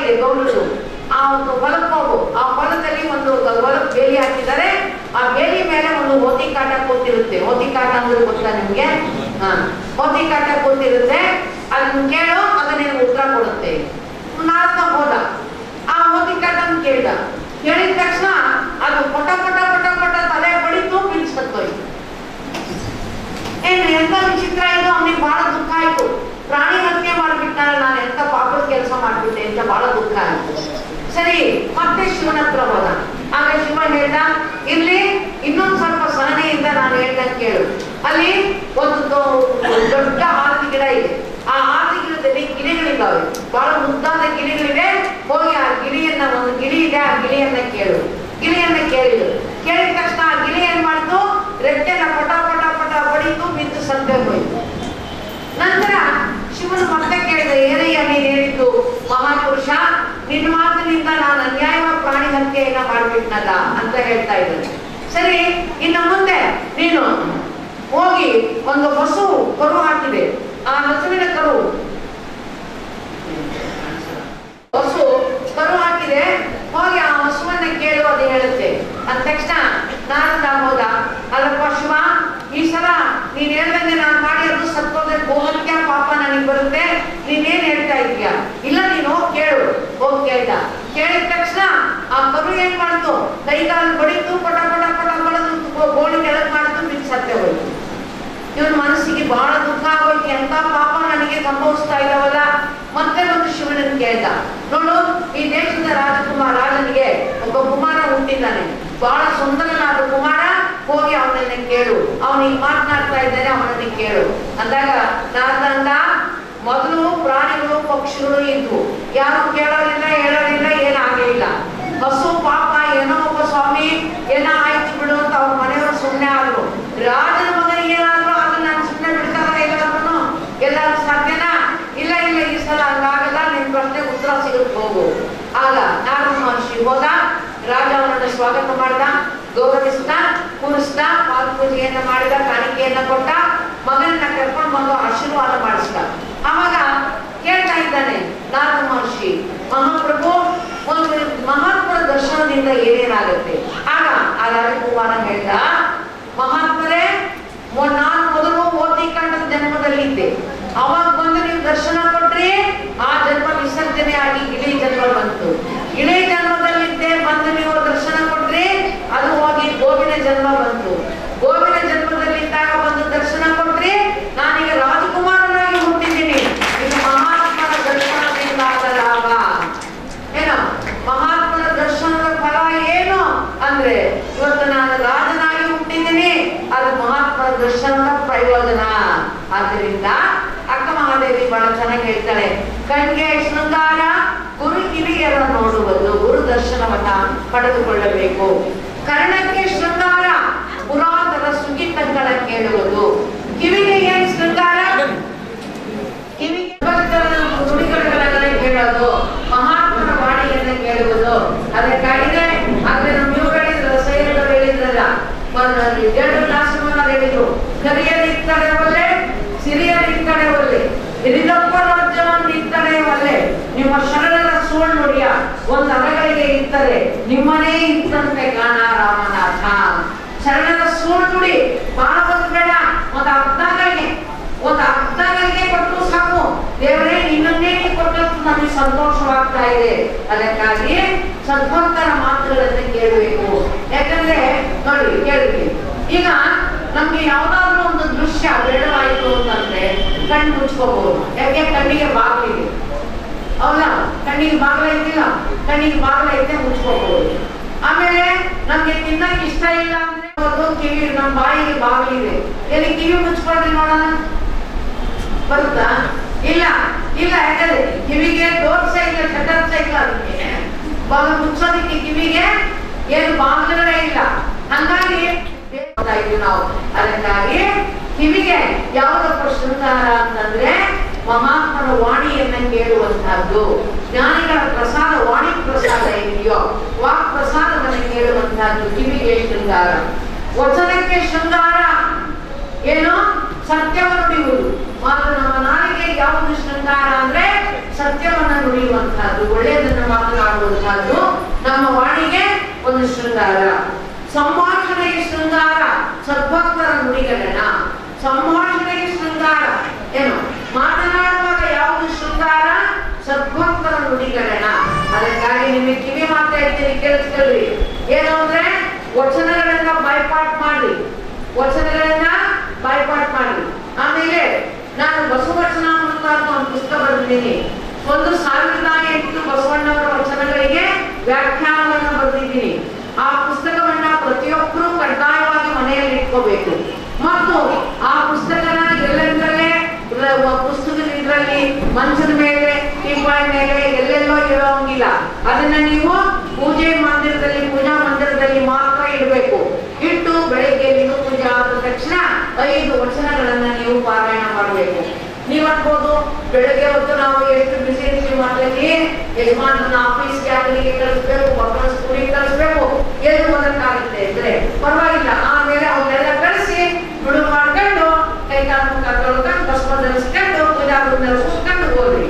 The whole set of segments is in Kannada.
ಇದೆ ಗೌಡರು. ಆ ಒಂದು ಹೊಲಕ್ಕೆ ಹೋಗು, ಆ ಹೊಲದಲ್ಲಿ ಒಂದು ಹೊಲಕ್ಕೆ ಬೇಲಿ ಹಾಕಿದ್ದಾರೆ. ಆ ಬೇಲಿ ಮೇಲೆ ಒಂದು ಹೋತಿ ಕಾಟ ಕೂತಿರುತ್ತೆ. ಹೋತಿ ಕಾಟ ಅಂದ್ರೆ ಗೊತ್ತಾ ನಿಮ್ಗೆ? ಹೋತಿ ಕಾಟ ಕೂತಿರುತ್ತೆ. ಅದನ್ನ ಕೇಳೋ, ಅದನ್ನ ಉತ್ತರ ಕೊಡುತ್ತೆ. ನಾರದ ಹೋದ, ಆ ಹೋತಿ ಕಾಟನ್ ಕೇಳಿದ. ಕೇಳಿದ ತಕ್ಷಣ ಅದು ಪಟ ಪಟ ಪಟ ಪಟ ತಲೆ ಬಡಿತು, ಬಿಡಿಸತ್ತೋಯ್ತು. ಏನು ಎಂತ ವಿಚಿತ್ರ ಇದು! ಅವನಿಗೆ ಬಹಳ ದುಃಖ ಆಯ್ತು. ಪ್ರಾಣಿ ಹತ್ಯೆ ಮಾಡ್ಬಿಟ್ಟಾರೆ, ನಾನು ಎಂತ ಪಾಪದ ಕೆಲಸ ಮಾಡ್ಬಿಟ್ಟೆ ಅಂತ ಬಹಳ ದುಃಖ ಆಯ್ತು. ಸರಿ, ಮತ್ತೆ ಶಿವನ ಹತ್ರ ಹೋದ. ಆಗ ಶಿವ ಹೇಳ್ದ, ಇಲ್ಲಿ ಇನ್ನೊಂದು ಸ್ವಲ್ಪ ಸಹನೆಯಿಂದ ನಾನು ಹೇಳ್ದಂಗೆ ಕೇಳು. ಅಲ್ಲಿ ಒಂದು ದೊಡ್ಡ ಆಲದ ಗಿಡ ಇದೆ. ಆ ಆಲದ ಗಿಡದಲ್ಲಿ ಗಿಳಿಗಳಿದ್ದಾವೆ, ಬಹಳ ಮುದ್ದಾದ ಗಿಳಿಗಳಿವೆ. ಹೋಗಿ ಆ ಗಿಳಿಯನ್ನ, ಒಂದು ಗಿಳಿ ಇದೆ, ಆ ಗಿಳಿಯನ್ನ ಕೇಳು. ಗಿಳಿಯನ್ನ ಕೇಳಿದ್ರು. ಕೇಳಿದ ತಕ್ಷಣ ಆ ಗಿಳಿ ಏನ್ ಮಾಡ್ತು? ರೆಕ್ಕೆನ ಪಟ ಪಟ ಪಟ ಬಡಿತು, ಬಿದ್ದು ಸತ್ತೇ ಹೋಯ್ತು. ನಂತರ ಶಿವನು ಮತ್ತೆ ಕೇಳಿದ, ಏನಯ್ಯ ನೀನ್ ಹೇಳಿದ್ದು ಮಹಾಪುರುಷ? ನಿನ್ನ ಮಾತಿನಿಂದ ನಾನು ಅನ್ಯಾಯವಾಗಿ ಪ್ರಾಣಿ ಹತ್ಯೆಯನ್ನ ಮಾಡ್ಬಿಟ್ನಲ್ಲ ಅಂತ ಹೇಳ್ತಾ ಇದ್ದಾನೆ. ಸರಿ, ಇನ್ನು ಮುಂದೆ ನೀನು ಹೋಗಿ ಒಂದು ಹಸು ಕರು ಹಾಕಿದೆ. ಆ ಹಸುವಿನ ಕರು ಹಾಕಿದೆ. ಹೋಗಿ ಆ ಹಸುವನ್ನ ಕೇಳು, ಅದು ಹೇಳುತ್ತೆ. ಅಂದ ತಕ್ಷಣ ನಾರದ ಹೋದ, ಅಲ್ಲಪ್ಪ ಶಿವ, ಈ ಸಲ ನೀನ್ ಹೇಳ್ದಂಗೆ ನಾನು ಮಾಡಿ ಅದು ಸತ್ತೋದ್ರೆ ಗೋಹತ್ಯ ಪಾಪ ನನಗೆ ಬರುತ್ತೆ. ನೀನೇನ್ ಹೇಳ್ತಾ ಇದೀಯ? ಇಲ್ಲ, ನೀನು ಹೋಗಿ ಕೇಳು. ಹೋಗಿ ಕೇಳ್ದ. ಕೇಳಿದ ತಕ್ಷಣ ಆ ಕರು ಏನ್ ಮಾಡ್ತು? ಕೈಗಾಲು ಬಡಿತು, ಪಟ ಪಟ ಪಟ ಬಡದು, ಗೋಣಿ ಕೆಳಗ್ ಮಾಡ್ತು, ಬಿದ್ದು ಸತ್ತೇ ಹೋಯ್ತು. ಇವನ್ ಮನಸ್ಸಿಗೆ ಬಹಳ ದುಃಖ ಆಗೋಯ್ತು. ಎಂತ ಪಾಪ ನನಗೆ ಸಂಭವಿಸ್ತಾ ಇದಾವಲ್ಲ. ಮತ್ತೆ ಒಂದು ಶಿವನನ್ನು ಕೇಳ್ದ, ನೋಡು, ಈ ದೇಶದ ರಾಜನಿಗೆ ಒಬ್ಬ ಕುಮಾರ ಹುಟ್ಟಿದ್ದಾನೆ, ಬಹಳ ಸುಂದರನಾದ ಕುಮಾರ. ಹೋಗಿ ಅವನನ್ನ ಕೇಳು, ಅವನಿಗೆ ಮಾತನಾಡ್ತಾ ಇದ್ದಾನೆ, ಅವನನ್ನ ಕೇಳು ಅಂದಾಗ ನಾರದ, ಮೊದಲು ಪ್ರಾಣಿಗಳು ಪಕ್ಷಿಗಳು ಇದ್ವು, ಯಾರು ಕೇಳೋರಿಲ್ಲ, ಹೇಳೋರಿಲ್ಲ, ಏನಾಗಲಿಲ್ಲ. ಹಸು ಪಾಪ ಏನೋ ಒಬ್ಬ ಸ್ವಾಮಿ ಏನೋ ಆಯ್ತು ಬಿಡು ಅಂತ ಅವ್ರ ಮನೆಯವರು ಸುಮ್ಮನೆ ಆದ್ರು. ರಾಜನ ಮಗನಿಗೆ ಏನಾದ್ರು ಅದನ್ನ ನಾನು ಸುಮ್ಮನೆ ಬಿಡ್ತಾರ? ಎಲ್ಲರೂ ಸಾಧ್ಯನಾ? ಇಲ್ಲ ಇಲ್ಲ, ಈ ಸಲ ಹಂಗಾಗಲ್ಲ, ನಿನ್ ಪ್ರಶ್ನೆ ಉತ್ತರ ಸಿಗುತ್ತೆ, ಹೋಗು. ಆಗ ನಾರದ ಮಹರ್ಷಿ ಹೋದ. ರಾಜ ಅವನನ್ನ ಸ್ವಾಗತ ಮಾಡಿದ, ಗೌರವಿಸಿದ, ಕೂರಿಸಿದ, ಪಾದಪೂಜೆಯನ್ನ ಮಾಡಿದ, ಕಾಣಿಕೆಯನ್ನ ಕೊಟ್ಟ, ಮಗನನ್ನ ಕರ್ಕೊಂಡು ಬಂದು ಆಶೀರ್ವಾದ ಮಾಡಿಸಿದ. ಆವಾಗ ಕೇಳ್ತಾ ಇದ್ದಾನೆ ನಾರದ ಮಹರ್ಷಿ, ಮಹಾಪ್ರಭು, ಒಂದು ಮಹಾತ್ಮರ ದರ್ಶನದಿಂದ ಏನೇನಾಗುತ್ತೆ? ಆಗ ಆ ರಾಜಕುಮಾರ ಹೇಳ್ದ, ಮಹಾತ್ಮರೇ, ನಾನು ಮೊದಲು ಓದಿ ಕಂಡ ಜನ್ಮದಲ್ಲಿದ್ದೆ. ಅವಾಗ ಬಂದು ನೀವು ದರ್ಶನ ಕೊಟ್ರಿ, ಆ ಜನ್ಮ ವಿಸರ್ಜನೆ ಆಗಿ ಇಳಿ ಜನ್ಮ ಬಂತು. ಇಳಿ ಜನ್ಮದಲ್ಲಿದ್ದೆ, ಬಂದು ನೀವು ದರ್ಶನ ಕೊಟ್ರಿ, ಅದು ಹೋಗಿ ಗೋವಿನ ಜನ್ಮ ಬಂತು. ಗೋವಿನ ಜನ್ಮದಲ್ಲಿದ್ದಾಗ ಬಂದು ದರ್ಶನ ಕೊಟ್ರಿ, ನಾನೀಗ ರಾಜಕುಮಾರನಾಗಿ ಹುಟ್ಟಿದ್ದೀನಿ. ಇದು ಮಹಾತ್ಮನ ದರ್ಶನದಿಂದ ಆದ ಲಾಭ ಏನು? ಮಹಾತ್ಮನ ದರ್ಶನದ ಫಲ ಏನು ಅಂದ್ರೆ, ಇವತ್ತು ನಾನು ರಾಜನಾಗಿ ಹುಟ್ಟಿದ್ದೀನಿ, ಅದು ಮಹಾತ್ಮನ ದರ್ಶನದ ಪ್ರಯೋಜನ. ಆದ್ದರಿಂದ ಅಕ್ಕ ಮಹಾದೇವಿ ಬಹಳ ಚೆನ್ನಾಗಿ ಹೇಳ್ತಾಳೆ, ಕಣ್ಗೆ ಶೃಂಗಾರ, ಗುರು ಹಿರಿಯರ ನೋಡುವುದು, ಗುರು ದರ್ಶನವನ್ನ ಪಡೆದುಕೊಳ್ಳಬೇಕು. ಕರ್ಣಕ್ಕೆ ಶೃಂಗಾರ, ಪುರಾತನ ಸುಗೀತಗಳ ಕೇಳುವುದು. ಕಿವಿಗೆ ಏನ್ ಶೃಂಗಾರ? ಕಿವಿಗೆ ನುಡಿಗಳನ್ನ ಕೇಳೋದು, ಮಹಾತ್ಮನ ವಾಣಿಯನ್ನ ಕೇಳುವುದು. ಅದಕ್ಕಾಗಿದೆ ಆದ್ರೆ ನಮ್ಮ ಇವುಗಳಿದ್ರು, ಸೈನಿಕರು ಹೇಳಿದ್ರಲ್ಲ, ಎರಡು ಕ್ಲಾಸನ್ನ ಹೇಳಿದ್ರು, ಕರಿಯರಿರ್ತಾರೆ ಒಳ್ಳೆ, ಸಿರಿಯರಿರ್ತಾರೆ ಒಳ್ಳೆ, ಹಿರಿದಪ್ಪ ರಾಜ್ಯವನ್ನು ಇರ್ತಾರೆ ಒಳ್ಳೆ, ನಿಮ್ಮ ಶರಣರ ಸೋಲ್ ನುಡಿಯ ಒಂದು ಅರಗಳಿಗೆ ಇರ್ತಾರೆ, ನಿಮ್ಮನೇ ಇತ್ತಂತೆ ಗಾನ ರಾಮನಾಥ. ಶರಣರ ಸೋಲ್ ನುಡಿ ಬಹಳ ಬಂದು ಬೇಡ, ಒಂದು ಅರ್ಧಗಳಿಗೆ ಕೊಟ್ಟರು ಸಾಕು. ದೇವರೇ, ನಿನ್ನನ್ನೇ ಕೊಟ್ಟಷ್ಟು ನಮಗೆ ಸಂತೋಷವಾಗ್ತಾ ಇದೆ. ಅದಕ್ಕಾಗಿ ಸದ್ಭಕ್ತರ ಮಾತುಗಳನ್ನು ಕೇಳಬೇಕು. ಯಾಕಂದ್ರೆ ನೋಡಿ, ಕೇಳಿದ್ವಿ, ಈಗ ನಮ್ಗೆ ಯಾವ್ದಾದ್ರು ಒಂದು ದೃಶ್ಯ ಬೇಡವಾಯಿತು ಅಂತಂದ್ರೆ ಕಣ್ಣು ಮುಚ್ಕೋಬಹುದು. ಯಾಕೆ? ಕಣ್ಣಿಗೆ ಬಾಗಿಲಿದೆ, ಹೌದಾ? ಕಣ್ಣಿಗೆ ಬಾಗಿಲ ಇದ್ದಿಲ್ಲ, ಕಣ್ಣಿಗೆ ಬಾಗಿಲ ಐತೆ, ಮುಚ್ಕೋಬಹುದು. ಆಮೇಲೆ ನಮ್ಗೆ ತಿನ್ನಕ್ ಇಷ್ಟ ಇಲ್ಲ ಅಂದ್ರೆ ಕಿವಿ, ನಮ್ಮ ಬಾಯಿಗೆ ಬಾಗಿಲಿದೆ, ಎಲ್ಲಿ ಕಿವಿ ಮುಚ್ಕೊಂಡ್ರೆ ನೋಡೋಣ, ಬರುತ್ತಾ? ಇಲ್ಲ ಇಲ್ಲ. ಯಾಕಂದ್ರೆ ಕಿವಿಗೆ ಡೋರ್ ಸೈಕಲ್, ಶಟರ್ ಸೈಕಲ್, ಅದಕ್ಕೆ ಬಾಗಿಲು ಮುಚ್ಚೋದಕ್ಕೆ ಕಿವಿಗೆ ಏನು ಬಾಗಿಲೇ ಇಲ್ಲ. ಹಂಗಾಗಿ ನಾವು ಅದಕ್ಕಾಗಿ ಕಿವಿಗೆ ಯಾವುದಪ್ಪ ಶೃಂಗಾರ ಅಂತಂದ್ರೆ ಮಹಾತ್ಮನ ವಾಣಿಯನ್ನ ಕೇಳುವಂತಹದ್ದು. ಜ್ಞಾನಿಗಳ ಪ್ರಸಾದ, ವಾಣಿ ಪ್ರಸಾದ ಏನಿದೆಯೋ, ವಾಕ್ ಪ್ರಸಾದವನ್ನು ಕೇಳುವಂತಹದ್ದು ಕಿವಿಗೆ ಶೃಂಗಾರ. ವಚನಕ್ಕೆ ಶೃಂಗಾರ ಏನು? ಸತ್ಯವನ್ನು ನುಡಿಯುವುದು. ಮಾತ್ರ ನಮ್ಮ ನಾಲಿಗೆ ಯಾವುದು ಶೃಂಗಾರ ಅಂದ್ರೆ ಸತ್ಯವನ್ನ ನುಡಿಯುವಂತಹದ್ದು, ಒಳ್ಳೆಯದನ್ನು ಶೃಂಗಾರ. ಸಂಭಾಷಣೆಗೆ ಶೃಂಗಾರ ಸದ್ಭಕ್ತರ ನುಡಿಗಡಣ. ಸಂಭಾಷಣೆಗೆ ಶೃಂಗಾರ ಏನು? ಮಾತನಾಡುವಾಗ ಯಾವುದು ಶೃಂಗಾರ? ಸದ್ಭಕ್ತರ ನುಡಿಗಡಣ. ಅದಕ್ಕಾಗಿ ನಿಮಗೆ ಕಿವಿ ಮಾತಾ ಹೇಳ್ತೀನಿ, ಕೇಳಿಸ್ಕೊಳ್ಳಿ. ಏನು ಅಂದ್ರೆ ವಚನಗಳನ್ನ ಬೈಪಾಟ್ ಮಾಡಿ, ವಚನಗಳನ್ನ ಬೈಪಾಟ್ ಮಾಡಿ. ಆಮೇಲೆ ನಾನು ಬಸವವಚನ ಅಂತ ಒಂದು ಪುಸ್ತಕ ಬರೆದಿದ್ದೀನಿ. 1008 ಬಸವಣ್ಣವರ ವಚನಗಳಿಗೆ ವ್ಯಾಖ್ಯಾನವನ್ನು ಬರೆದಿದ್ದೀನಿ. ಆ ಪುಸ್ತಕವನ್ನ ಪ್ರತಿಯೊಬ್ಬರು ಕಡ್ಡಾಯವಾಗಿ ಮನೆಯಲ್ಲಿ ಇಟ್ಕೋಬೇಕು. ಮತ್ತು ಆ ಪುಸ್ತಕನ ಎಲ್ಲೆಂದರಲ್ಲೇ ಪುಸ್ತಕದ ಇದರಲ್ಲಿ ಮಂಚದ ಮೇಲೆ, ಟೀಪಾಯ್ ಮೇಲೆ ಎಲ್ಲೆಲ್ಲೋ ಇರೋಂಗಿಲ್ಲ. ಅದನ್ನ ನೀವು ಪೂಜಾ ಮಂದಿರದಲ್ಲಿ ಮಾತ್ರ ಇಡಬೇಕು. ಇಟ್ಟು ಬೆಳಿಗ್ಗೆ ನೀವು ಪೂಜೆ ಆದ ತಕ್ಷಣ 5 ವಚನಗಳನ್ನ ನೀವು ಪಾರಾಯಣ ಮಾಡಬೇಕು. ನೀವು ಅನ್ಬೋದು ಬೆಳಗ್ಗೆ ಹೊತ್ತು ನಾವು ಎಷ್ಟು ಬಿಸಿ ಇರ್ತೀವಿ ಮಕ್ಕಳಿಗೆ, ಯಜಮಾನನ ಆಫೀಸ್ಗೆ ಆಗಲಿಗೆ ಕಳಿಸ್ಬೇಕು, ಮಕ್ಕಳ ಸ್ಕೂಲಿಗೆ ಕಳಿಸ್ಬೇಕು, ಎಲ್ಲಿ ಓದಕ್ಕಾಗುತ್ತೆ ಅಂದ್ರೆ ಪರವಾಗಿಲ್ಲ. ಆಮೇಲೆ ಅವನ್ನೆಲ್ಲ ಕಳಿಸಿ ಬಿಡು ಮಾಡ್ಕೊಂಡು ಕೈಕಾಲು ಮುಖ ತೊಳ್ಕೊಂಡು ಬಸ್ಮ ಧರಿಸ್ಕೊಂಡು ಪೂಜಾ ಕೂತ್ಕೊಂಡು ಹೋಗ್ರಿ.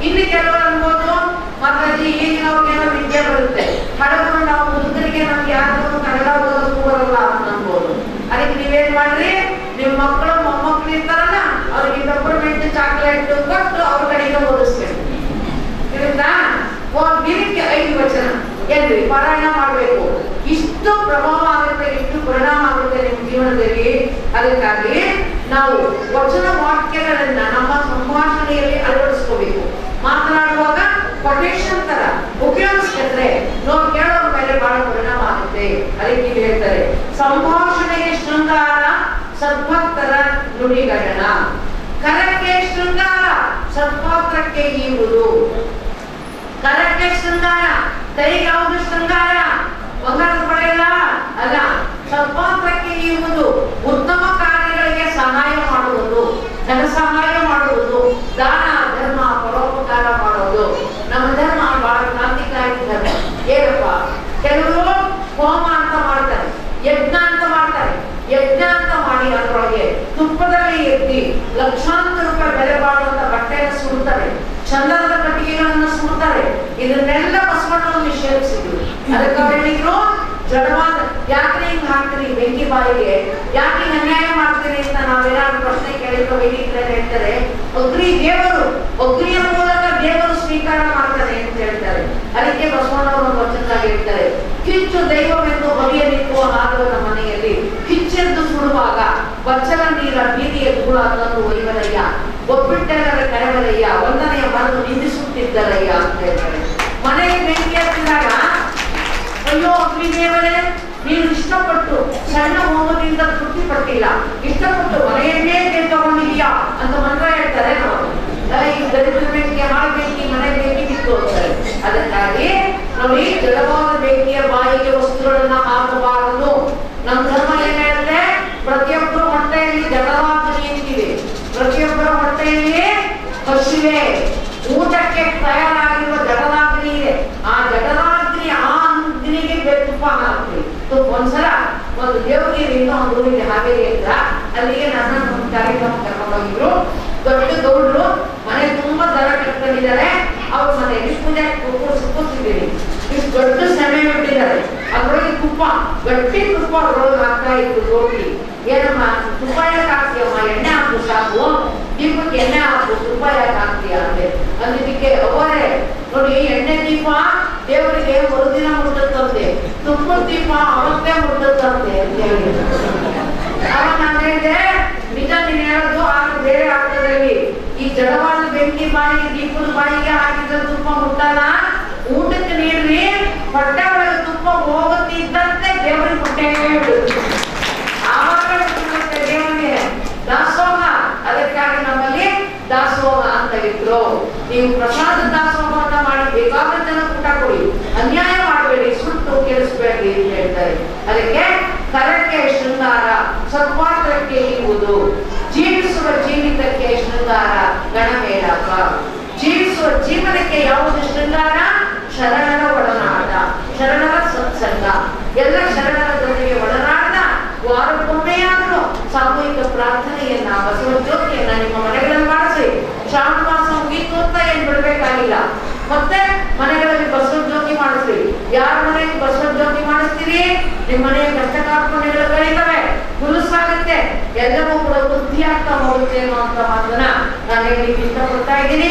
ಇನ್ನು ಕೆಲವರು ಅನ್ಬೋದು ಮಕ್ಕಳಿಗೆ ಈಗಿನವ್ರಿಗೆ ಏನೋ ವಿದ್ಯೆ ಬರುತ್ತೆ, ಹಡಗರು ನಾವು ಮುದುಕರಿಗೆ ನಮ್ಗೆ ಯಾರು ಕನ್ನಡ ಓದೋದಕ್ಕೂ ಬರಲ್ಲ ಅಂತ ಅನ್ಬೋದು. ಅದಕ್ಕೆ ನೀವೇನ್ ಮಾಡ್ರಿ, ನಿಮ್ ಮಕ್ಕಳು ಮೊಮ್ಮಕ್ಕಳು ಇರ್ತಾರಲ್ಲ ಅವ್ರಿಗೆ ಪೆಪ್ಪರ್ಮೆಂಟ್ ಚಾಕ್ಲೇಟ್ ಕೊಟ್ಟು ಅವ್ರ ಕಡೆಗೆ ಓದಿಸ್ಬೇಕು. ಇದರಿಂದ ದಿನಕ್ಕೆ 5 ವಚನ ಏನ್ರಿ ಪಾರಾಯಣ ಮಾಡ್ಬೇಕು. ಇಷ್ಟು ಪ್ರಭಾವ ಆಗುತ್ತೆ, ಇಷ್ಟು ಪರಿಣಾಮ ಆಗುತ್ತೆ ನಿಮ್ಮ ಜೀವನದಲ್ಲಿ. ಅದಕ್ಕಾಗಿ ನಾವು ವಚನ ವಾಕ್ಯಗಳನ್ನ ನಮ್ಮ ಸಂಭಾಷಣೆಯಲ್ಲಿ ಅಳವಡಿಸ್ಕೋಬೇಕು. ಮಾತನಾಡುವಾಗ ಕೊಟೇಶನ್ ತರ ಉಪಯೋಗಿಸ್ಕೊಂಡ್ರೆ ನಾವು ಕೇಳೋರ ಮೇಲೆ ಬಹಳ ಪರಿಣಾಮ ಆಗುತ್ತೆ. ಅದಕ್ಕೆ ಹೇಳ್ತಾರೆ ಸಂಭಾಷಣೆಗೆ ಶೃಂಗಾರ ಸದ್ಭಕ್ತರ ನುಡಿಗಡಣ. ಕರಕ್ಕೆ ಶೃಂಗಾರ ಸತ್ಪಾತ್ರಕ್ಕೆ ಈವುದು. ಕರಕ್ಕೆ ಶೃಂಗಾರ, ಕೈಗೆ ಯಾವುದು ಶೃಂಗಾರ? ಬಂಗಾರದ ಪಡೆಯಲ್ಲ ಅಲ್ಲ. ಸತ್ಪಾತ್ರಕ್ಕೆ ಈವುದು ಉತ್ತಮ ಕಾರ್ಯಗಳಿಗೆ ಸಹಾಯ ಮಾಡುವುದು, ಧನ ಸಹಾಯ ಮಾಡುವುದು, ದಾನ ಧರ್ಮ ಪರೋಪಕಾರ ಮಾಡೋದು. ನಮ್ಮ ಧರ್ಮ ಬಹಳ ಕ್ರಾಂತಿಕಾರಿ ಧರ್ಮ. ಏನಪ್ಪ, ಕೆಲವರು ಹೋಮ ಅಂತ ಮಾಡ್ತಾರೆ, ಯಜ್ಞ ಅಂತ ಮಾಡ್ತಾರೆ. ಯಜ್ಞ ಅಂತ ಮಾಡಿ ಅದರೊಳಗೆ ತುಪ್ಪದಲ್ಲಿ ಎತ್ತಿ ಲಕ್ಷಾಂತರ ರೂಪಾಯಿ ಬೆಲೆ ಬಾಳುವಂತ ಬಟ್ಟೆಯನ್ನು ಸುಡ್ತಾರೆ, ಚಂದನದ ಕಟ್ಟಿಗೆಗಳನ್ನು ಸುಡ್ತಾರೆ. ಇದನ್ನೆಲ್ಲ ಬಸವಣ್ಣವರು ನಿಷೇಧಿಸಿದ್ರು. ಅದಕ್ಕೆ ಹೇಳಿದ್ರು ಜಡವಾದ ಯಾಕೆ ಹಿಂಗ್ ಹಾಕ್ತೀರಿ ಬೆಂಕಿ ಬಾಯಿಗೆ, ಯಾಕೆ ಹಿಂಗ್ ಅನ್ಯಾಯ ಮಾಡ್ತೀರಿ ಅಂತ ನಾವೇನಾದ್ರು ಪ್ರಶ್ನೆ ಕೇಳಿದ್ರು ವೈದಿಕರು ಹೇಳ್ತಾರೆ ಅಗ್ನಿ ದೇವರು, ಅಗ್ನಿಯ ಮೂಲಕ ದೇವರು ಸ್ವೀಕಾರ ಮಾಡ್ತಾರೆ ಅಂತ ಹೇಳ್ತಾರೆ. ಅದಕ್ಕೆ ಬಸವಣ್ಣವರು ಒಂದು ವಚನದಾಗ ಹೇಳ್ತಾರೆ ಕಿಚ್ಚು ದೈವವೆಂದು ಬಗೆಯ ನಿಂತುವ ಹಾದವನ ಮನೆಯಲ್ಲಿ ಕಿಚ್ಚೆಂದು ಸುಡುವಾಗ ಬಚ್ಚಲ ನೀರ ಬೀದಿಯ ಧೂಳ ತಂದು ಒಯ್ವಲಯ್ಯ, ಒಬ್ಬಿಟ್ಟೆಲ್ಲರ ಕರೆವಲಯ್ಯ, ಒಂದನೆಯ ಮರದು ನಿಂದಿಸುತ್ತಿದ್ದರಯ್ಯ ಅಂತ ಹೇಳ್ತಾರೆ. ಮನೆಗೆ ಬೆಂಕಿ ಹತ್ತಿದಾಗ ಅಯ್ಯೋ ಅಗ್ನಿ ದೇವರೇ, ನೀನು ಇಷ್ಟಪಟ್ಟು ಸಣ್ಣ ಹೋಮದಿಂದ ತೃಪ್ತಿ ಪಟ್ಟಿಲ್ಲ, ಇಷ್ಟಪಟ್ಟು ಮನೆಯನ್ನೇ ತಗೊಂಡಿದ್ಯಾ ಅಂತ ಮಂತ್ರ ಹೇಳ್ತಾರೆ. ಈ ದರಿದ್ರ ಬೆಂಕಿ, ಹಾಳು ಬೆಂಕಿ, ಮನೆ ಬೆಂಕಿ ಬಿತ್ತು ಅಂತಾರೆ. ಅದಕ್ಕಾಗಿ ನೋಡಿ ಜಡವಾದ ಬೆಂಕಿಯ ಬಾಯಿಗೆ ವಸ್ತುಗಳನ್ನ ಹಾಕಬಾರದು. ನಮ್ಮ ಧರ್ಮ ಏನ್ ಹೇಳಿದ್ರೆ ಪ್ರತಿಯೊಬ್ಬರ ಹೊಟ್ಟೆಯಲ್ಲಿ ಜಡರಾಗ್ನಿ ಅಂತಿದೆ, ಪ್ರತಿಯೊಬ್ಬರ ಹೊಟ್ಟೆಯಲ್ಲಿ ಹಸಿವೆ, ಊಟಕ್ಕೆ ತಯಾರಾಗಿರುವ ಜಡರಾಗ್ನಿ ಇದೆ. ಆ ಜಡರಾಗ್ನಿ ಆ ಅಗ್ನಿಗೆ ತುಪ್ಪ ಹಾಕ್ತೀವಿ. ಒಂದ್ಸಲ ಒಂದು ದೇವಗಿರಿಯಿಂದ ಒಂದು ಊರಿಗೆ ಹಾವೇರಿ ಅಂತ, ಅಲ್ಲಿಗೆ ನನ್ನ ಕಾರ್ಯಕ್ರಮ ಕರ್ಕೊಂಡೋಗಿದ್ರು. ದೊಡ್ಡ ಗೌಡ್ರು ಮನೆ ತುಂಬಾ ದರ ಕಟ್ಕೊಂಡಿದ್ದಾರೆ. ಅವ್ರ ಮನೆಯಲ್ಲಿ ಪೂಜೆ ಕೂತಿದ್ದೀವಿ. ಇಷ್ಟು ದೊಡ್ಡ ಸೆಮೆ ಬಿಟ್ಟಿದ್ದಾರೆ, ಅದ್ರೊಳಗೆ ತುಪ್ಪ, ಗಟ್ಟಿ ತುಪ್ಪ ಅದ್ರೊಳಗೆ ಹಾಕ್ತಾ ಇದ್ರು. ರೋಟಿ ಏನಮ್ಮ ತುಪ್ಪ ಯಾಕೆ ಹಾಕ್ತೀಯಮ್ಮ, ಎಣ್ಣೆ ಹಾಕು ಸಾಕು, ದೀಪಕ್ಕೆ ಎಣ್ಣೆ ಹಾಕು, ತುಪ್ಪ ಯಾಕೆ ಹಾಕ್ತೀಯ ಅಂತೆ. ಅಂದಿದ್ದಕ್ಕೆ ಅವರೇ ನೋಡಿ ಎಣ್ಣೆ ದೀಪ ದೇವರಿಗೆ ಮರುದಿನ ಮುಟ್ಟುತ್ತಂತೆ, ತುಪ್ಪದ ದೀಪ ಅವತ್ತೇ ಮುಟ್ಟುತ್ತಂತೆ ಅಂತ ಹೇಳಿ ಅವಾಗ ನಾನು ಹೇಳಿದೆ ನಿಜ ನೀನು ಹೇಳೋದು ಆಗ ಬೇರೆ ಅರ್ಥದಲ್ಲಿ. ಈ ಜಡವಾದ ಬೆಂಕಿ ಬಾಯಿಗೆ ದೀಪದ ಬಾಯಿಗೆ ಹಾಕಿದ್ರೆ ತುಪ್ಪ ಮುಟ್ಟಲ್ಲ, ಊಟಕ್ಕೆ ನೀಡ್ರಿ, ಹೊಟ್ಟೆ ಒಳಗೆ ತುಪ್ಪ ಹೋಗುತ್ತಿದ್ದಂತೆ ದೇವರಿಗೆ ಹೊಟ್ಟೆ ಆವಾಗ ದೇವರಿಗೆ ದಾಸೋಹ. ಅದಕ್ಕಾಗಿ ನಮ್ಮಲ್ಲಿ ದಾಸೋಹ ಅಂತ ಇದ್ರು. ನೀವು ಪ್ರಸಾದ ದಾಸೋಹವನ್ನ ಮಾಡಿ ಬೇಕಾದ ಜನ ಊಟ ಕೊಡಿ, ಅನ್ಯಾಯ ಮಾಡಬೇಡಿ, ಸುಟ್ಟು ಕೇಳಿಸ್ಬೇಡಿ ಅಂತ ಹೇಳ್ತಾರೆ. ಅದಕ್ಕೆ ಕರಕ್ಕೆ ಶೃಂಗಾರ ಸತ್ಪಾತ್ರಕ್ಕೆ ಇರುವುದು, ಜೀವಿಸುವ ಜೀವಿತಕ್ಕೆ ಶೃಂಗಾರ ಗಣಮೇಳಕ. ಜೀವಿಸುವ ಜೀವನಕ್ಕೆ ಯಾವುದು ಶೃಂಗಾರ? ಶರಣರ ಒಡನಾಟ, ಶರಣರ ಸತ್ಸಂಗ. ಎಲ್ಲ ಶರಣರ ಜೊತೆಗೆ ಒಡನಾಟ. ವಾರಕ್ಕೊಮ್ಮೆಯಾದರೂ ಸಾಮೂಹಿಕ ಪ್ರಾರ್ಥನೆಯನ್ನ, ಬಸವ ಜ್ಯೋತಿಯನ್ನ ನಿಮ್ಮ ಮನೆಗಳಲ್ಲಿ ಮಾಡಿಸಿ. ಶ್ರಾವಣ ಮಾಸ ಮುಗೀತು ಅಂತ ಏನ್ ಬಿಡ್ಬೇಕಾಗಿಲ್ಲ, ಮತ್ತೆ ಮನೆಗಳಲ್ಲಿ ಬಸವ ಜ್ಯೋತಿ ಮಾಡಿಸ್ರಿ. ಯಾರ ಮನೆಗೆ ಬಸವ ಜ್ಯೋತಿ ಮಾಡಿಸ್ತೀರಿ? ಎಲ್ಲವೂ ಕೂಡ ವೃದ್ಧಿಯಾಗ್ತಾ ಹೋಗುತ್ತೆ ಅನ್ನುವಂತ ಮಾತನ್ನ ನಾನು ಹೇಳಲಿಕ್ಕೆ ಇಷ್ಟಪಡ್ತಾ ಇದ್ದೀನಿ.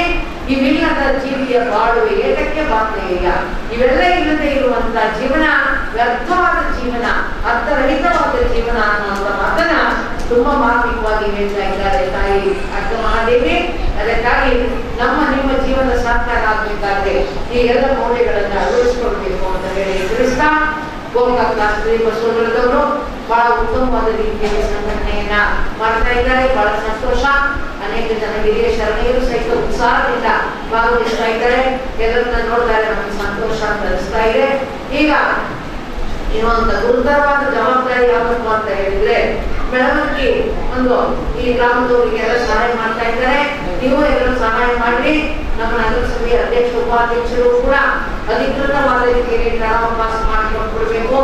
ಇವಿಲ್ಲದ ಜೀವಿಯ ಬಾಳುವೆ ಏಕಕ್ಕೆ ಬಾಧ್ಯೆಯ, ಇವೆಲ್ಲ ಇಲ್ಲದೆ ಇರುವಂತಹ ಜೀವನ ವ್ಯರ್ಥವಾದ ಜೀವನ, ಅರ್ಥರಹಿತವಾದ ಜೀವನ ಅನ್ನುವಂತ ಮಾತನ್ನ ತುಂಬಾ ಮಾರ್ಮಿಕವಾಗಿ ಹೇಳ್ತಾ ಇದ್ದಾರೆ ತಾಯಿ ಅಕ್ಕ ಮಹಾದೇವಿ. ಅದಕ್ಕಾಗಿ ನಿಮ್ಮ ಜೀವನ ಸಾರ್ಥಕ ಆಗಬೇಕಾದ್ರೆ ಈ ಎಲ್ಲ ಮೌಲ್ಯಗಳನ್ನ ಅಳವಡಿಸಿಕೊಳ್ಬೇಕು ಅಂತ ಹೇಳಿ ತಿಳಿಸ್ತಾ, ಗೋಕಾಕ್ ರಾಷ್ಟ್ರೀಯ ಬಸವಗಳದವರು ಬಹಳ ಉತ್ತಮವಾದ ರೀತಿಯಲ್ಲಿ ಸಂಘಟನೆಯನ್ನ ಮಾಡ್ತಾ ಇದ್ದಾರೆ. ಬಹಳ ಸಂತೋಷ. ಅನೇಕ ಜನ ಹಿರಿಯ ಶರಣೆಯರು ಸಹಿತ ಉತ್ಸಾಹದಿಂದ ಭಾಗವಹಿಸ್ತಾ ಇದ್ದಾರೆ. ಎಲ್ಲರನ್ನ ನೋಡಿದಾಗ ನಮಗೆ ಸಂತೋಷ ಅಂತ ಅನಿಸ್ತಾ ಇದೆ. ಈಗ ಇನ್ನೊಂದು ಗುರುತರವಾದ ಜವಾಬ್ದಾರಿ ಯಾವತ್ತು ಅಂತ ಹೇಳಿದ್ರೆ, ಬೆಳವಣಿಗೆ ಈ ಗ್ರಾಮದವರಿಗೆಲ್ಲ ಸಹಾಯ ಮಾಡ್ತಾ ಇದ್ದಾರೆ. ನೀವು ಎಲ್ಲರೂ ಸಹಾಯ ಮಾಡಿ. ನಮ್ಮ ನಗರಸಭೆಯ ಅಧ್ಯಕ್ಷ ಉಪಾಧ್ಯಕ್ಷರು ಕೂಡ ಅಧಿಕೃತವಾದ ರೀತಿಯಲ್ಲಿ ಪ್ರಾರಂಭ ಮಾಡಿಕೊಡ್ಬೇಕು.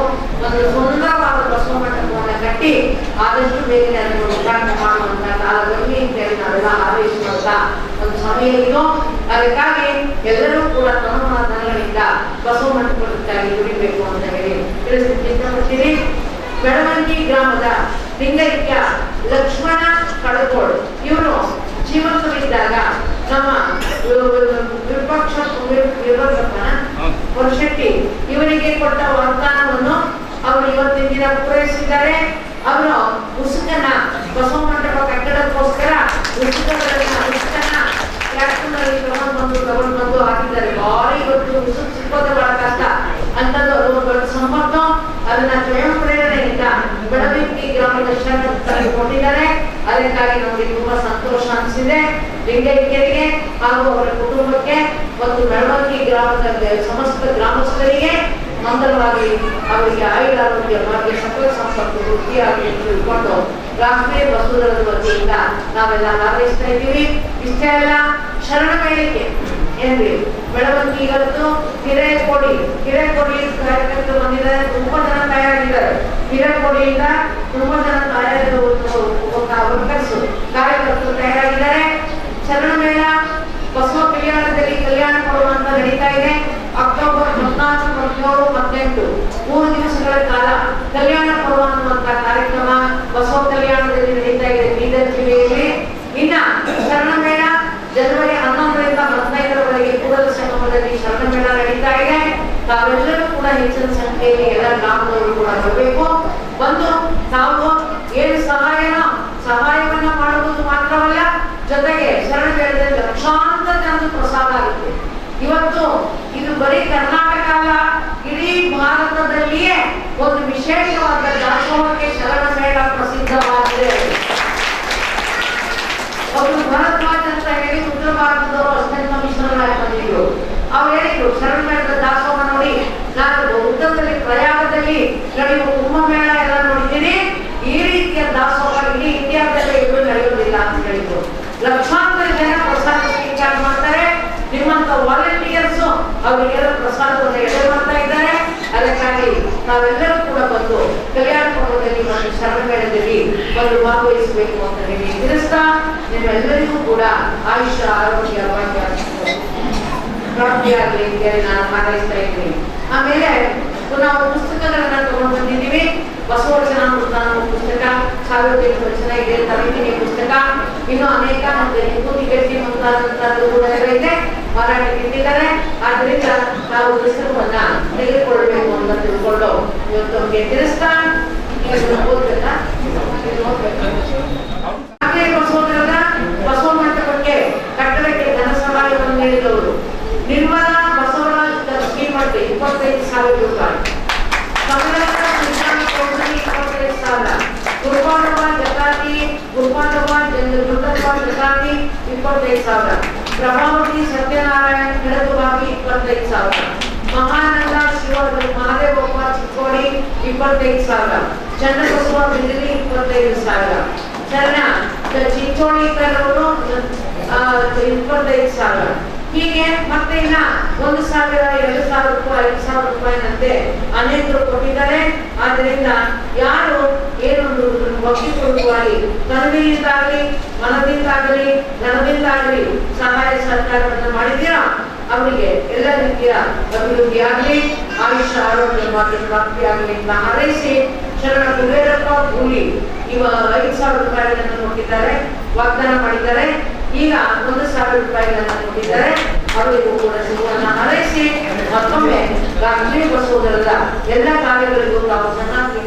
ಒಂದು ಸುಂದರವಾದ ಬಸವ ಮಂಟಪವನ್ನು ಕಟ್ಟಿ ಆದಷ್ಟು ಬೇಗ ಅದನ್ನು ಉದ್ಘಾಟನೆ ಮಾಡುವಂತಹ ಕಾಲದಲ್ಲಿ ಅಂತೇಳಿ ನಾವೆಲ್ಲ ಆದೇಶಿಸುವಂತ ಒಂದು ಸಮಯ ಇದು. ಅದಕ್ಕಾಗಿ ಎಲ್ಲರೂ ಕೂಡ ತಮ್ಮ ಧನಗಳಿಂದ ಬಸವ ಮಂಟಪಕ್ಕಾಗಿ ದುಡಿಬೇಕು ಅಂತ ಹೇಳಿ ತಿಳಿಸಲಿಕ್ಕೆ ಇಷ್ಟಪಡ್ತೀನಿ. ಬೆಳವಂಗಿ ಗ್ರಾಮದ ಲಿಂಗೈಕ್ಯ ಲಕ್ಷ್ಮಣ ಕಡಕೋಡ್ ಇವರು ಜೀವಂತವಿದ್ದಾಗ ನಮ್ಮ ವಿಪಕ್ಷ ವರ್ಷೆಟ್ಟಿ ಇವರಿಗೆ ಕೊಟ್ಟ ವಾಗ್ದಾನವನ್ನು ಅವರು ಇವತ್ತಿನ ದಿನ ಪೂರೈಸಿದ್ದಾರೆ. ಅವರು ಉಸುಕನ್ನ ಬಸವ ಮಂಟಪ ಕಟ್ಟಡಕ್ಕೋಸ್ಕರ ಉಸುಕನ್ನ ಟ್ರ್ಯಾಕ್ಟರ್ನಲ್ಲಿ ತಗೊಂಡು ಬಂದು ಹಾಕಿದ್ದಾರೆ. ಭಾರಿ ಇವತ್ತು ಉಸುಕು ಸಿಕ್ಕೋದು ಬಹಳ ಕಷ್ಟ ಅಂತದ್ದು ಅದು ದೊಡ್ಡ ಸಂಪತ್ತು. ಅದನ್ನ ಸ್ವಯಂ ಪ್ರೇರಣೆಯಿಂದ ಬೆಳವಣಿಗೆ ಗ್ರಾಮದ ಶಾಸಕರು ಕೊಟ್ಟಿದ್ದಾರೆ. ಅದಕ್ಕಾಗಿ ನಮಗೆ ತುಂಬಾ ಸಂತೋಷ ಅನಿಸಿದೆ. ಲಿಂಗೈಕ್ಯರಿಗೆ ಹಾಗೂ ಅವರ ಕುಟುಂಬಕ್ಕೆ ಮತ್ತು ಬೆಳವಣಿಗೆ ಗ್ರಾಮದ ಸಮಸ್ತ ಗ್ರಾಮಸ್ಥರಿಗೆ ಮಂಗಲವಾಗಿ ಅವರಿಗೆ ಆಯುರಾರೋಗ್ಯ ಭಾಗ್ಯ ಸಕಲ ಸಂಪತ್ತು ವೃದ್ಧಿಯಾಗಿ ತಿಳ್ಕೊಂಡು ರಾಷ್ಟ್ರೀಯ ಬಸವದಳದ ವತಿಯಿಂದ ನಾವೆಲ್ಲ ಹಾರೈಸ್ತಾ ಇದ್ದೀವಿ. ಇಷ್ಟೇ ಅಲ್ಲ, ಶರಣ ಮೇಳಕ್ಕೆ ಏನ್ರಿ ಬೆಳವಣಿಗೆಗತ್ತು ಹಿರೇಕೊಡಿ ಕಾರ್ಯಕರ್ತರು ಬಂದಿದ್ದಾರೆ. ತುಂಬಾ ಜನ ತಯಾರಿದ್ದಾರೆ. ಹಿರೇಕೊಡಿಯಿಂದ ತುಂಬಾ ಜನ ಕಾರ್ಯಕರ್ತರು ತಯಾರಾಗಿದ್ದಾರೆ. ಶರಣ ಮೇಳ ಬಸವ ಕಲ್ಯಾಣದಲ್ಲಿ ಕಲ್ಯಾಣ ಕೊಡುವಂತ ನಡೀತಾ ಇದೆ. ಅಕ್ಟೋಬರ್ 14, 17, 18 3 ದಿವಸಗಳ ಕಾಲ ಕಲ್ಯಾಣ ಕೊಡುವಂತ ಕಾರ್ಯಕ್ರಮ ಬಸವ ಕಲ್ಯಾಣದಲ್ಲಿ ನಡೀತಾ ಇದೆ ಬೀದರ್ ಜಿಲ್ಲೆಯಲ್ಲಿ. ಇನ್ನ ಶರಣ ಮೇಳ ಜನವರಿ 11ರಿಂದ 15ರವರೆಗೆ ಕೂಡಲ ಸಂಗಮದಲ್ಲಿ ಶರಣ ಮೇಳ ನಡೀತಾ ಇದೆ. ತಾವೆಲ್ಲರೂ ಕೂಡ ಹೆಚ್ಚಿನ ಸಂಖ್ಯೆಯಲ್ಲಿ ಎಲ್ಲ ಗ್ರಾಮದವರು ಕೂಡ ಬರಬೇಕು. ಬಂದು ನಾವು ಏನು ಸಹಾಯವನ್ನ ಮಾಡುವುದು ಮಾತ್ರವಲ್ಲ, ಜೊತೆಗೆ ಶರಣ ಮೇಳದಲ್ಲಿ ಲಕ್ಷಾಂತರ ಜನರು ಪ್ರಸಾದ ಆಗುತ್ತೆ. ಇವತ್ತು ಇದು ಬರೀ ಕರ್ನಾಟಕ ಅಲ್ಲ, ಇಡೀ ಭಾರತದಲ್ಲಿಯೇ ಒಂದು ವಿಶೇಷವಾದ ದಾಸೋಹಕ್ಕೆ ಶರಣ ಮೇಳ ಪ್ರಸಿದ್ಧವಾಗಿದೆ. ಅವರು ಭರದ್ವಾಜ್ ಅಂತ ಹೇಳಿ ಉತ್ತರ ಭಾರತದವರು ಅಷ್ಟೇ ಕಮಿಷನರ್ ಬಂದಿದ್ರು. ಅವ್ರು ಹೇಳಿದ್ರು ಶರಣ ಮೇಳದ ದಾಸೋಹ ನೋಡಿ, ನಾನು ಉತ್ತರದಲ್ಲಿ ಪ್ರಯಾಗದಲ್ಲಿ ನಡೆಯುವ ಕುಂಭಮೇಳ ಎಲ್ಲ ನೋಡಿದ್ದೀನಿ, ಈ ರೀತಿಯ ದಾಸೋಹ ಇಡೀ ಇಂಡಿಯಾದಲ್ಲೇ ಎಲ್ಲೂ ನಡೆಯುವುದಿಲ್ಲ ಅಂತ ಹೇಳಿದ್ರು. ಲಕ್ಷಾಂತರ ಜನ ಪ್ರಸಾದ ಸ್ವೀಕಾರ ಮಾಡ್ತಾರೆ. ನಿಮ್ಮಂತ ವಾಲಂಟಿಯರ್ಸ್ ಅವರಿಗೆಲ್ಲ ಪ್ರಸಾದವನ್ನು ಎಡೆ ಮಾಡ್ತಾ ಇದ್ದಾರೆ. ಅದಕ್ಕಾಗಿ ನಾವೆಲ್ಲರೂ ಕೂಡ ಬಂದು ಕಲ್ಯಾಣ ಪರ್ವದಲ್ಲಿ ಮತ್ತು ಶರಣ ಮೇಳದಲ್ಲಿ ಬಂದು ಭಾಗವಹಿಸಬೇಕು ಅಂತ ಹೇಳಿ ತಿಳಿಸ್ತಾ, ನಿಮ್ಮೆಲ್ಲರಿಗೂ ಕೂಡ ಆಯುಷ್ಯ ಆರೋಗ್ಯ ಪ್ರಾಪ್ತಿಯಾಗಲಿ ಅಂತೇಳಿ ನಾನು ಹಾರೈಸ್ತಾ ಇದ್ದೀನಿ. ಆಮೇಲೆ ನಾವು ಪುಸ್ತಕಗಳನ್ನ ತಗೊಂಡು ಬಂದಿದ್ದೀವಿ. ಬಸವವಚನಾಮೃತ ಪುಸ್ತಕ, ಸಾವಿರ ವಚನ ಇದೆ, ತರಬೇತಿ ಪುಸ್ತಕ, ಇನ್ನು ಅನೇಕ ಮತ್ತೆ ವಿಭೂತಿ ಗಟ್ಟಿ ಮುಂತಾದಂತಹದ್ದು ಕೂಡ ಇದೆ, ಮಾರಾಟಕ್ಕಿಟ್ಟಿದ್ದಾರೆ. ಆದ್ರಿಂದ ನಾವು ಪುಸ್ತಕವನ್ನ ತೆಗೆದುಕೊಳ್ಬೇಕು ಅಂತ ತಿಳ್ಕೊಂಡು ಇವತ್ತು ನಮಗೆ ತಿಳಿಸ್ತಾ ಓದ್ಬೇಕಾ ಬಸವನಗರದ ಬಸವ ಮಂಟಪಕ್ಕೆ ಕಟ್ಟಡಕ್ಕೆ ಧನ ಸಹಾಯವನ್ನು ನೀಡಿದವರು ನಿರ್ಮಲಾ ಬಸವರಾಜ್ ಶ್ರೀಮಠ 25,000 ರೂಪಾಯಿ, ಕಮಲಕ್ಕ 25,000, ಗುರುಪಾಂಡವ ಜಕಾತಿ 25,000, ಪ್ರಭಾವತಿ ಸತ್ಯನಾರಾಯಣ್ ಬೆಳಗುಬಾಗಿ 25,000, ಮಹಾನಂದ ಮಹಾದೇವಪ್ಪ ಚಿಕ್ಕೋಡಿ 25,000, ಚನ್ನಬಸವ ಬಿದಿಲಿ 25,000, ಚರಣ ಚಿಂಚೋಳಿಕರ್ ಅವರು 25,000. ಹೀಗೆ ಮತ್ತೆ ಇನ್ನ 1,000, 2,000 ರೂಪಾಯಿ, 5,000 ರೂಪಾಯಿನಂತೆ ಅನೇಕರು ಕೊಟ್ಟಿದ್ದಾರೆ. ಆದ್ರಿಂದ ಯಾರು ಏನೊಂದು ಭಕ್ತಿ ಪೂರ್ವಕವಾಗಿ ಕಣ್ಣಿನಿಂದಾಗಲಿ ಮನದಿಂದಾಗಲಿ ಧನದಿಂದಾಗಲಿ ಸಹಾಯ ಸಹಕಾರವನ್ನು ಮಾಡಿದ್ದೀರಾ ಅವರಿಗೆ ಎಲ್ಲ ರೀತಿಯ ಅಭಿವೃದ್ಧಿ ಆಗಲಿ, ಆಯುಷ್ಯ ಆರೋಗ್ಯ ಪ್ರಾಪ್ತಿಯಾಗಲಿ ಅಂತ ಹಾರೈಸಿ ಶರಣ ಕುಬೇರಪ್ಪ ಭೂಲಿ 5,000 ರೂಪಾಯಿಗಳನ್ನು ಕೊಟ್ಟಿದ್ದಾರೆ, ವಾಗ್ದಾನ ಮಾಡಿದ್ದಾರೆ. ಈಗ 1,000 ರೂಪಾಯಿಗಳನ್ನು ಕೊಟ್ಟಿದ್ದಾರೆ. ಅವರಿಗೂ ಕೂಡ ಶುಭವನ್ನು ಹಾರೈಸಿ ಮತ್ತೊಮ್ಮೆ ಲಕ್ಷ್ಮೀ ಬಸವೋದರದ ಎಲ್ಲ ಕಾರ್ಯಗಳಿಗೂ ತಾವು ಚೆನ್ನಾಗಿ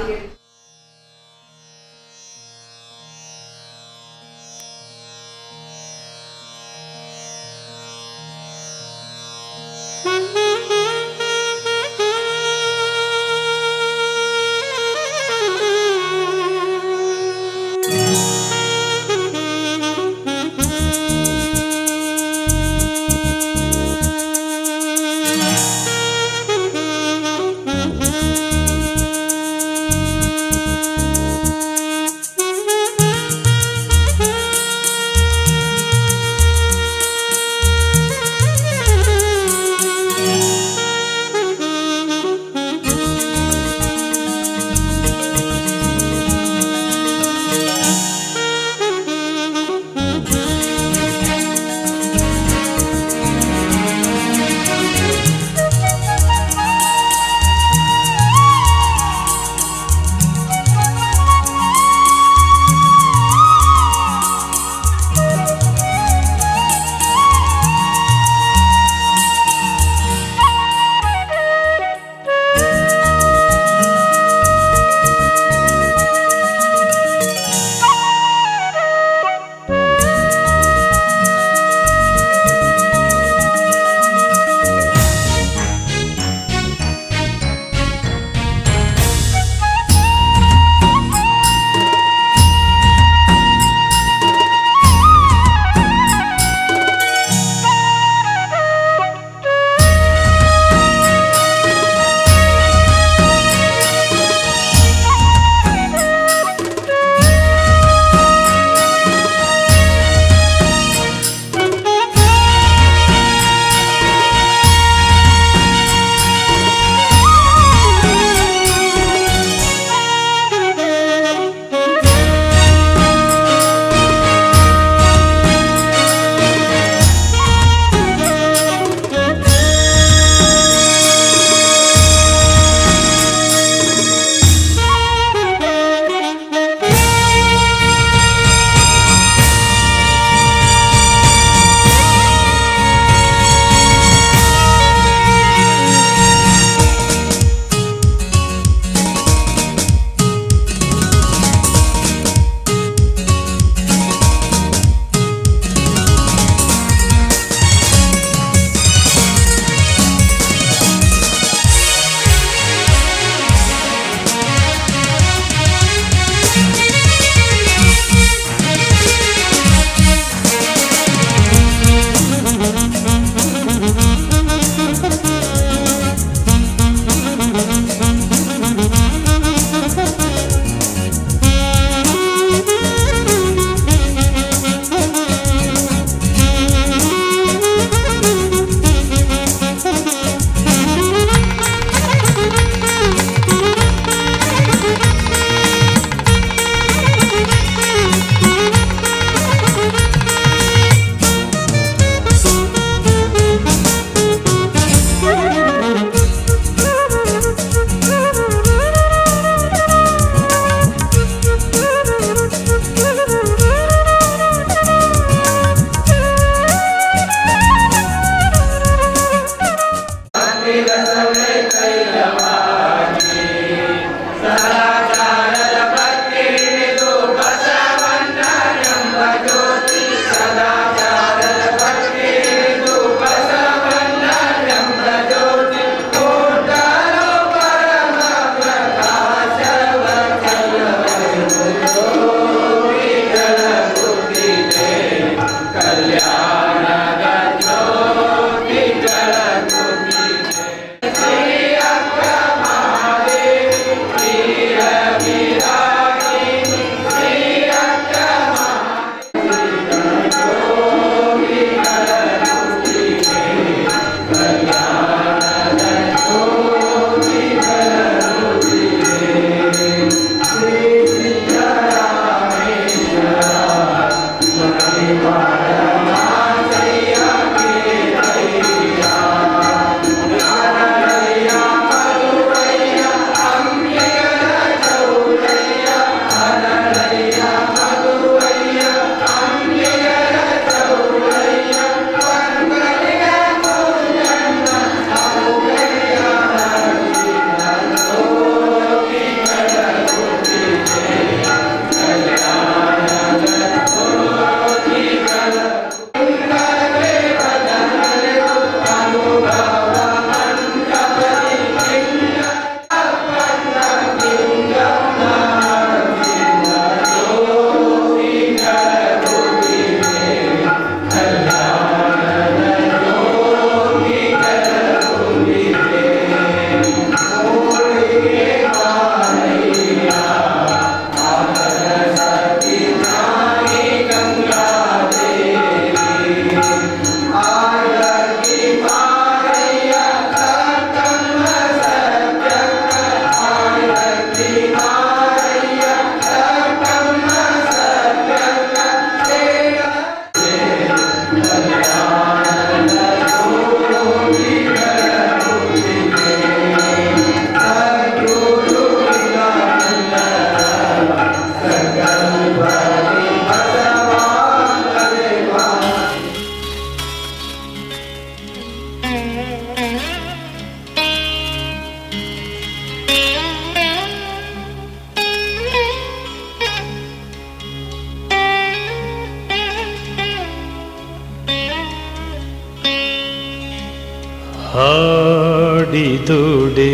ಹಾಡಿದುಡೆ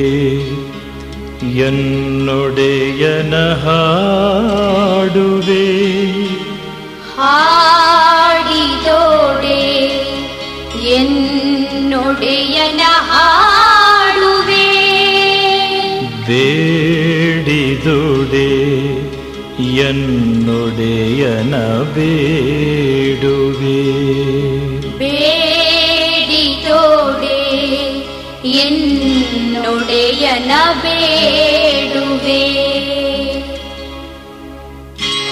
ಎನ್ನೊಡೆಯನ ಹಾಡುವೆ ಹಾಡಿದೋಡೆ ಎನ್ನೊಡೆಯನ ಹಾಡುವೆ ಬೇಡಿದುಡೆ ಎನ್ನೊಡೆಯನ ಬೇಡುವೆ ಬೇಡಿದೋಡೆ ಎನ್ನೊಡೆಯನ ಬೇಡುವೆ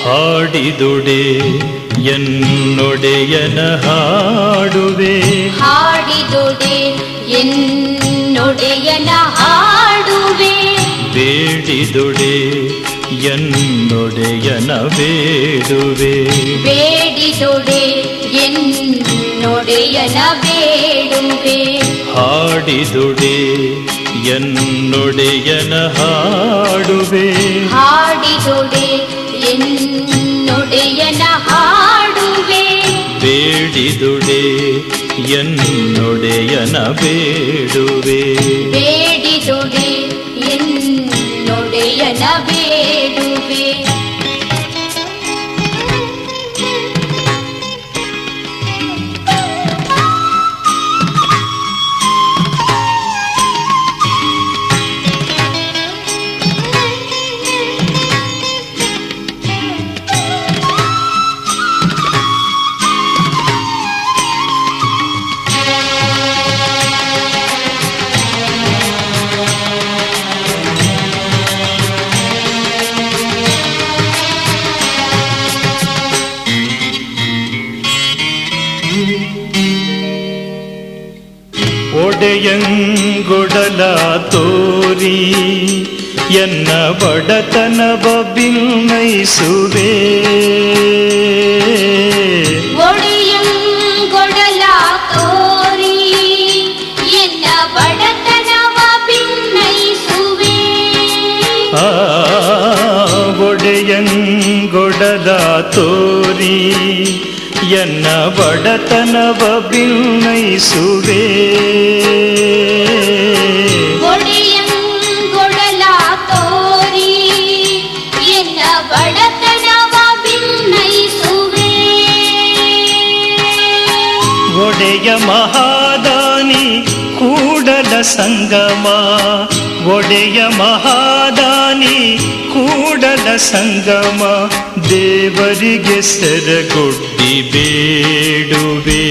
ಹಾಡಿದುಡೆ ಎನ್ನೊಡೆಯನ ಹಾಡುವೆ ಹಾಡಿದೊಡೆ ಎನ್ನೊಡೆಯನ ಹಾಡುವೆ ಬೇಡಿದುಡೆ ಎನ್ನೊಡೆಯನ ಬೇಡುವೆ ಬೇಡಿದೊಡೆ ಎನ್ನೊಡೆಯನ ಬೇಡುವೆ ಹಾಡಿದುಡೆ ಎನ್ನೊಡೆಯನ ಹಾಡುವೆ ಹಾಡಿದೊಡೆ ಎನ್ನೊಡೆಯನ ಹಾಡುವೆ ಬೇಡಿದುಡೆ ಎನ್ನೊಡೆಯನ ಬೇಡುವೆ ಬೇಡಿದೊಡೆ ಎನ್ನೊಡೆಯನ ಬೇಡುವೆ ಒಡೆಯಂಗೊಡಲ ತೋರಿ ಎನ್ನ ಬಡತನವ ಬಿನ್ನೈಸುವೆ ಒಡೆಯಂಗೊಡಲ ತೋರಿ ಎನ್ನ ಬಡತನವ ಭಿನ್ನೈಸುವೆ ಒಡೆಯಂಗೊಡಲ ತೋರಿ ಎನ್ನ ಬಡತನವ ಬಿನ್ನೈಸುವೆ ಒಡೆಯಂಗೊಡಲ ತೋರಿ ಎನ್ನ ಬಡತನವ ಭಿನ್ನೈಸುವೆ ಒಡೆಯ ಮಹಾದಾನಿ ಕೂಡಲ ಸಂಗಮ ಒಡೆಯ ಮಹಾದಾನಿ ಕೂಡಲ ಸಂಗಮ ದೇವರಿಗೆ ಸೆರಗೊಡ್ಡಿ ಬೇಡುವೆ